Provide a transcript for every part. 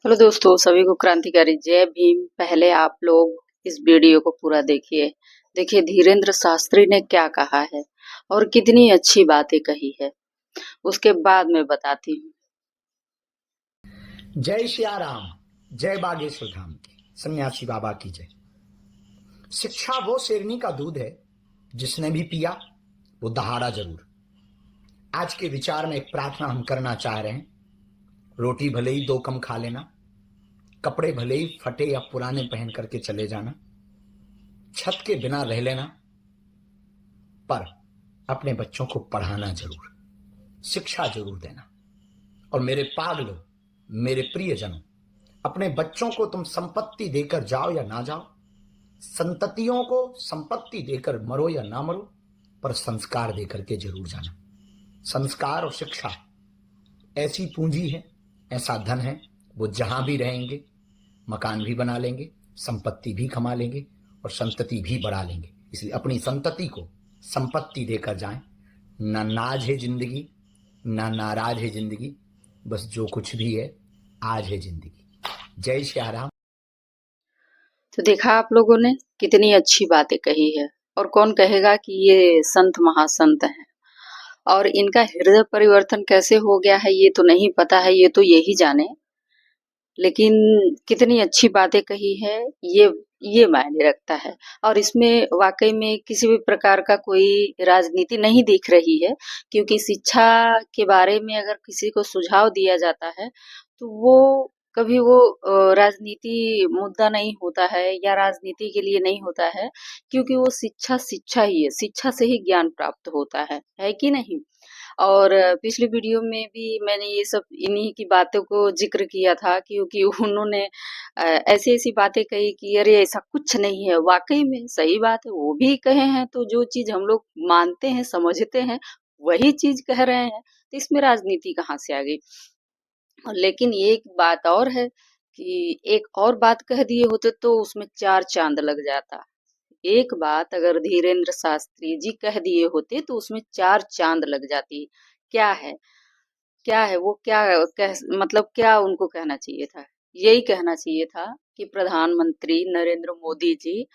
Hello दोस्तों, सभी को क्रांतिकारी जय भीम। पहले आप लोग इस वीडियो को पूरा देखिए। देखिए धीरेन्द्र शास्त्री ने क्या कहा है और कितनी अच्छी बातें कही है, उसके बाद मैं बताती हूँ। जय सिया राम, जय बागेश्वर धाम की सन्यासी बाबा की जय। शिक्षा वो शेरनी का दूध है, जिसने भी पिया वो दहाड़ा जरूर। आज के विचार में एक प्रार्थना हम करना चाह रहे हैं। रोटी भले ही 2 कम खा लेना, कपड़े भले ही फटे या पुराने पहन करके चले जाना, छत के बिना रह लेना, पर अपने बच्चों को पढ़ाना जरूर, शिक्षा जरूर देना। और मेरे पागलों, मेरे प्रियजनों, अपने बच्चों को तुम संपत्ति देकर जाओ या ना जाओ, संततियों को संपत्ति देकर मरो या ना मरो, पर संस्कार देकर के जरूर जाना। संस्कार और शिक्षा ऐसी पूंजी है, ऐसा धन है, वो जहां भी रहेंगे मकान भी बना लेंगे, संपत्ति भी कमा लेंगे और संतति भी बढ़ा लेंगे। इसलिए अपनी संतति को संपत्ति देकर जाएं। ना नाज है जिंदगी, ना नाराज है जिंदगी, बस जो कुछ भी है आज है जिंदगी। जय श्री राम। तो देखा आप लोगों ने कितनी अच्छी बातें कही है। और कौन कहेगा कि ये संत महासंत हैं, और इनका हृदय परिवर्तन कैसे हो गया है ये तो नहीं पता है, ये तो यही जाने। लेकिन कितनी अच्छी बातें कही है, ये मायने रखता है। और इसमें वाकई में किसी भी प्रकार का कोई राजनीति नहीं दिख रही है, क्योंकि शिक्षा के बारे में अगर किसी को सुझाव दिया जाता है तो वो कभी वो राजनीति मुद्दा नहीं होता है या राजनीति के लिए नहीं होता है, क्योंकि वो शिक्षा शिक्षा ही है, शिक्षा से ही ज्ञान प्राप्त होता है कि नहीं। और पिछली वीडियो में भी मैंने ये सब इन्हीं की बातों को जिक्र किया था, क्योंकि उन्होंने ऐसी ऐसी बातें कही कि अरे ऐसा कुछ नहीं है। वाकई में सही बात है, वो भी कहे हैं तो जो चीज हम लोग मानते हैं समझते हैं वही चीज कह रहे हैं, तो इसमें राजनीति कहाँ से आ गई। लेकिन ये एक बात और है कि एक और बात कह दिए होते तो उसमें 4 चांद लग जाता। एक बात अगर धीरेन्द्र शास्त्री जी कह दिए होते तो उसमें 4 चांद लग जाती। क्या है, क्या है वो, क्या कह मतलब क्या उनको कहना चाहिए था? यही कहना चाहिए था कि प्रधानमंत्री नरेंद्र मोदी जी,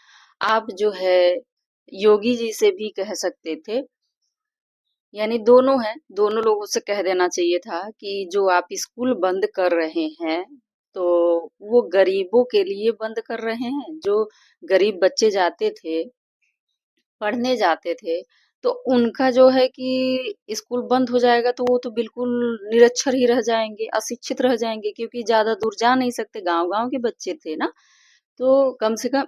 आप जो है योगी जी से भी कह सकते थे, यानी दोनों हैं, दोनों लोगों से कह देना चाहिए था कि जो आप स्कूल बंद कर रहे हैं तो वो गरीबों के लिए बंद कर रहे हैं। जो गरीब बच्चे जाते थे, पढ़ने जाते थे, तो उनका जो है कि स्कूल बंद हो जाएगा तो वो तो बिल्कुल निरक्षर ही रह जाएंगे, अशिक्षित रह जाएंगे, क्योंकि ज्यादा दूर जा नहीं सकते, गांव गांव के बच्चे थे ना। तो कम से कम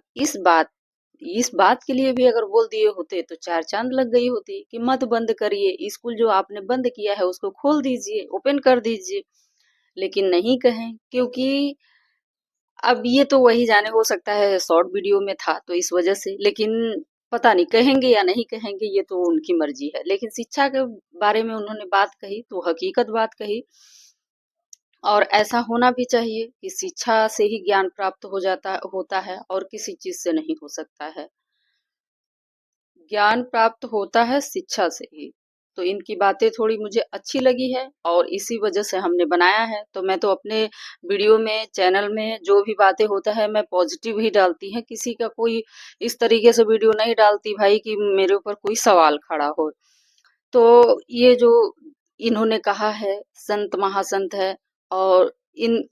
इस बात के लिए भी अगर बोल दिए होते तो 4 चांद लग गई होती कि मत बंद करिए स्कूल, जो आपने बंद किया है उसको खोल दीजिए, ओपन कर दीजिए। लेकिन नहीं कहें, क्योंकि अब ये तो वही जाने, हो सकता है शॉर्ट वीडियो में था तो इस वजह से, लेकिन पता नहीं कहेंगे या नहीं कहेंगे, ये तो उनकी मर्जी है। लेकिन शिक्षा के बारे में उन्होंने बात कही तो हकीकत बात कही, और ऐसा होना भी चाहिए कि शिक्षा से ही ज्ञान प्राप्त होता है और किसी चीज से नहीं हो सकता है। ज्ञान प्राप्त होता है शिक्षा से ही। तो इनकी बातें थोड़ी मुझे अच्छी लगी है और इसी वजह से हमने बनाया है। तो मैं तो अपने वीडियो में, चैनल में जो भी बातें होता है मैं पॉजिटिव ही डालती है, किसी का कोई इस तरीके से वीडियो नहीं डालती भाई कि मेरे ऊपर कोई सवाल खड़ा हो। तो ये जो इन्होंने कहा है, संत महासंत है, और इन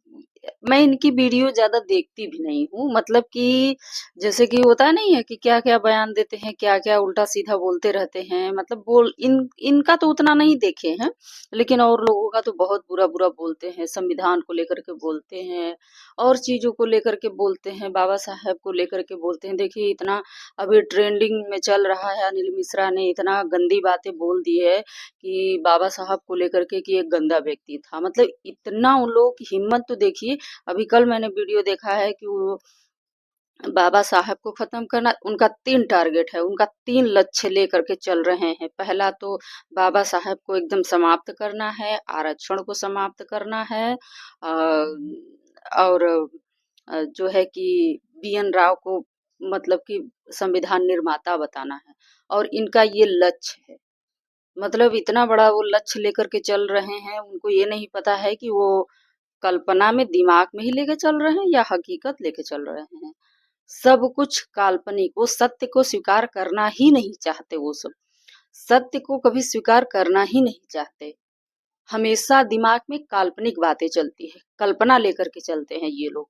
मैं इनकी वीडियो ज्यादा देखती भी नहीं हूँ, मतलब कि जैसे कि होता नहीं है कि क्या क्या बयान देते हैं, क्या क्या उल्टा सीधा बोलते रहते हैं, मतलब बोल इनका तो उतना नहीं देखे हैं, लेकिन और लोगों का तो बहुत बुरा बुरा बोलते हैं, संविधान को लेकर के बोलते हैं, और चीजों को लेकर के बोलते हैं, बाबा साहेब को लेकर के बोलते हैं। देखिए इतना अभी ट्रेंडिंग में चल रहा है, अनिल मिश्रा ने इतना गंदी बातें बोल दी है कि बाबा साहब को लेकर के कि एक गंदा व्यक्ति था। मतलब इतना उन लोगों की हिम्मत तो देखिए। अभी कल मैंने वीडियो देखा है कि वो बाबा साहब को खत्म करना, उनका 3 टारगेट है, उनका 3 लक्ष्य लेकर के चल रहे हैं। पहला तो बाबा साहब को एकदम समाप्त करना है, आरक्षण को समाप्त करना है, और जो है कि बी.एन. राव को मतलब कि संविधान निर्माता बताना है, और इनका ये लक्ष्य है। मतलब इतना बड़ा वो लक्ष्य लेकर के चल रहे हैं, उनको ये नहीं पता है कि वो कल्पना में दिमाग में ही लेके चल रहे हैं या हकीकत लेके चल रहे हैं। सब कुछ काल्पनिक, वो सत्य को स्वीकार करना ही नहीं चाहते। वो सब सत्य को कभी स्वीकार करना ही नहीं चाहते। हमेशा दिमाग में काल्पनिक बातें चलती है, कल्पना लेकर के चलते हैं ये लोग।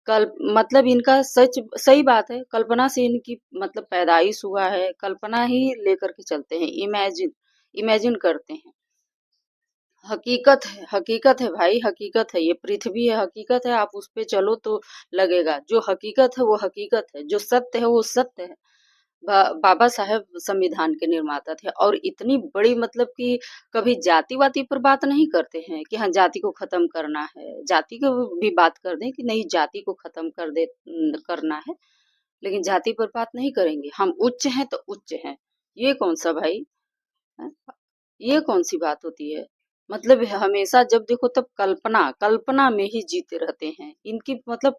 कल मतलब इनका सच सही बात है, कल्पना से इनकी मतलब पैदाइश हुआ है, कल्पना ही लेकर के चलते हैं, इमेजिन इमेजिन करते हैं। हकीकत है भाई, हकीकत है, ये पृथ्वी है, हकीकत है, आप उस पे चलो तो लगेगा। जो हकीकत है वो हकीकत है, जो सत्य है वो सत्य है। बाबा साहेब संविधान के निर्माता थे और इतनी बड़ी मतलब कि कभी जाति वाति पर बात नहीं करते हैं कि हाँ जाति को खत्म करना है, जाति को भी बात कर दें कि नहीं जाति को खत्म करना है, लेकिन जाति पर बात नहीं करेंगे। हम उच्च हैं तो उच्च हैं, ये कौन सा भाई है? ये कौन सी बात होती है? मतलब हमेशा जब देखो तब कल्पना कल्पना में ही जीते रहते हैं। इनकी मतलब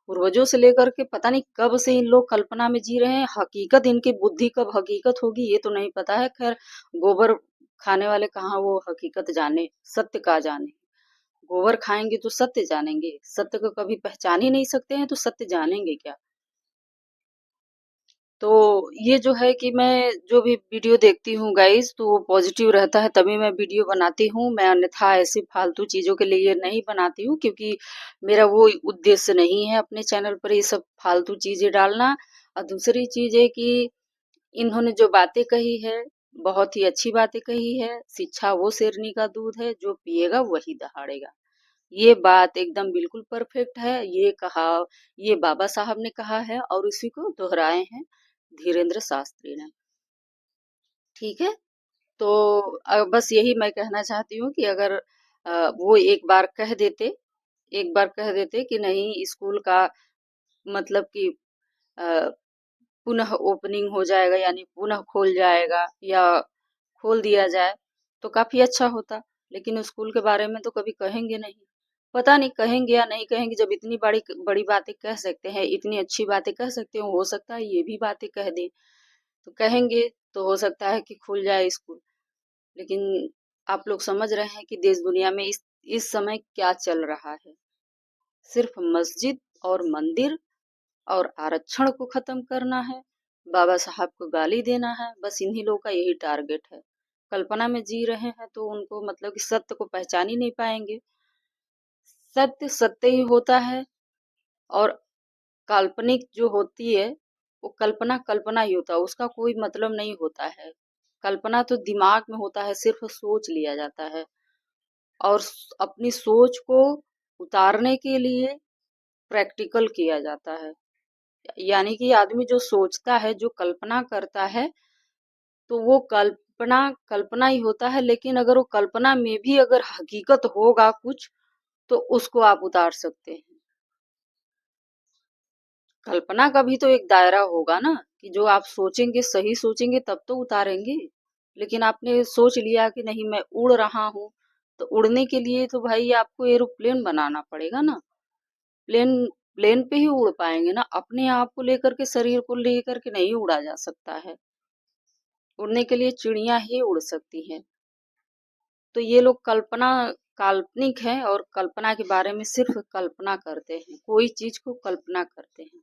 पूर्वजों से लेकर के पता नहीं कब से इन लोग कल्पना में जी रहे हैं। हकीकत इनकी बुद्धि कब हकीकत होगी ये तो नहीं पता है। खैर गोबर खाने वाले कहाँ वो हकीकत जाने, सत्य का जाने। गोबर खाएंगे तो सत्य जानेंगे, सत्य को कभी पहचान ही नहीं सकते हैं तो सत्य जानेंगे क्या? तो ये जो है कि मैं जो भी वीडियो देखती हूँ गाइस तो वो पॉजिटिव रहता है तभी मैं वीडियो बनाती हूँ। मैं अन्यथा ऐसी फालतू चीजों के लिए नहीं बनाती हूँ, क्योंकि मेरा वो उद्देश्य नहीं है अपने चैनल पर ये सब फालतू चीजें डालना। और दूसरी चीज है कि इन्होंने जो बातें कही है बहुत ही अच्छी बातें कही है। शिक्षा वो शेरनी का दूध है, जो पिएगा वही दहाड़ेगा। ये बात एकदम बिल्कुल परफेक्ट है। ये बाबा साहब ने कहा है और इसी को दोहराए हैं धीरेन्द्र शास्त्री ने। ठीक है, तो बस यही मैं कहना चाहती हूँ कि अगर वो एक बार कह देते कि नहीं स्कूल का मतलब कि अ, पुनः ओपनिंग हो जाएगा, यानी पुनः खोल जाएगा या खोल दिया जाए तो काफी अच्छा होता। लेकिन स्कूल के बारे में तो कभी कहेंगे नहीं। पता नहीं कहेंगे या नहीं कहेंगे। जब इतनी बड़ी बड़ी बातें कह सकते हैं, इतनी अच्छी बातें कह सकते हो सकता है ये भी बातें कह दें। तो कहेंगे तो हो सकता है कि खुल जाए स्कूल। लेकिन आप लोग समझ रहे हैं कि देश दुनिया में इस समय क्या चल रहा है। सिर्फ मस्जिद और मंदिर और आरक्षण को खत्म करना है, बाबा साहब को गाली देना है, बस इन्हीं लोगों का यही टारगेट है। कल्पना में जी रहे हैं तो उनको मतलब कि सत्य को पहचान ही नहीं पाएंगे। सत्य सत्य ही होता है और काल्पनिक जो होती है वो कल्पना कल्पना ही होता है, उसका कोई मतलब नहीं होता है। कल्पना तो दिमाग में होता है, सिर्फ सोच लिया जाता है और अपनी सोच को उतारने के लिए प्रैक्टिकल किया जाता है। यानी कि आदमी जो सोचता है, जो कल्पना करता है, तो वो कल्पना कल्पना ही होता है। लेकिन अगर वो कल्पना में भी अगर हकीकत होगा कुछ तो उसको आप उतार सकते हैं। कल्पना का भी तो एक दायरा होगा ना, कि जो आप सोचेंगे सही सोचेंगे तब तो उतारेंगे। लेकिन आपने सोच लिया कि नहीं मैं उड़ रहा हूँ, तो उड़ने के लिए तो भाई आपको एरोप्लेन बनाना पड़ेगा ना। प्लेन प्लेन पे ही उड़ पाएंगे ना, अपने आप को लेकर के शरीर को लेकर के नहीं उड़ा जा सकता है। उड़ने के लिए चिड़िया ही उड़ सकती हैं। तो ये लोग कल्पना काल्पनिक है और कल्पना के बारे में सिर्फ कल्पना करते हैं, कोई चीज को कल्पना करते हैं।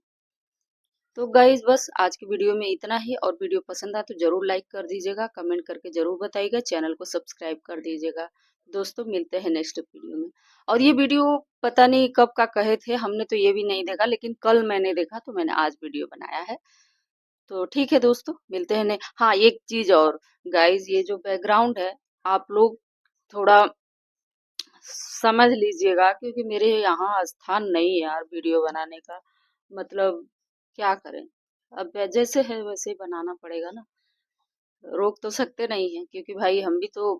तो गाइज बस आज की वीडियो में इतना ही। और वीडियो पसंद आए तो जरूर लाइक कर दीजिएगा, कमेंट करके जरूर बताइएगा, चैनल को सब्सक्राइब कर दीजिएगा। दोस्तों मिलते हैं नेक्स्ट वीडियो में। और ये वीडियो पता नहीं कब का कहे थे, हमने तो ये भी नहीं देखा, लेकिन कल मैंने देखा तो मैंने आज वीडियो बनाया है। तो ठीक है दोस्तों, मिलते हैं। हाँ एक चीज और गाइज, ये जो बैकग्राउंड है आप लोग थोड़ा समझ लीजिएगा, क्योंकि मेरे यहाँ स्थान नहीं है यार वीडियो बनाने का। मतलब क्या करें, अब जैसे है वैसे ही बनाना पड़ेगा ना। रोक तो सकते नहीं है, क्योंकि भाई हम भी तो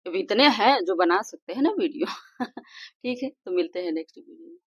अब इतने हैं जो बना सकते हैं ना वीडियो। ठीक है, तो मिलते हैं नेक्स्ट वीडियो में।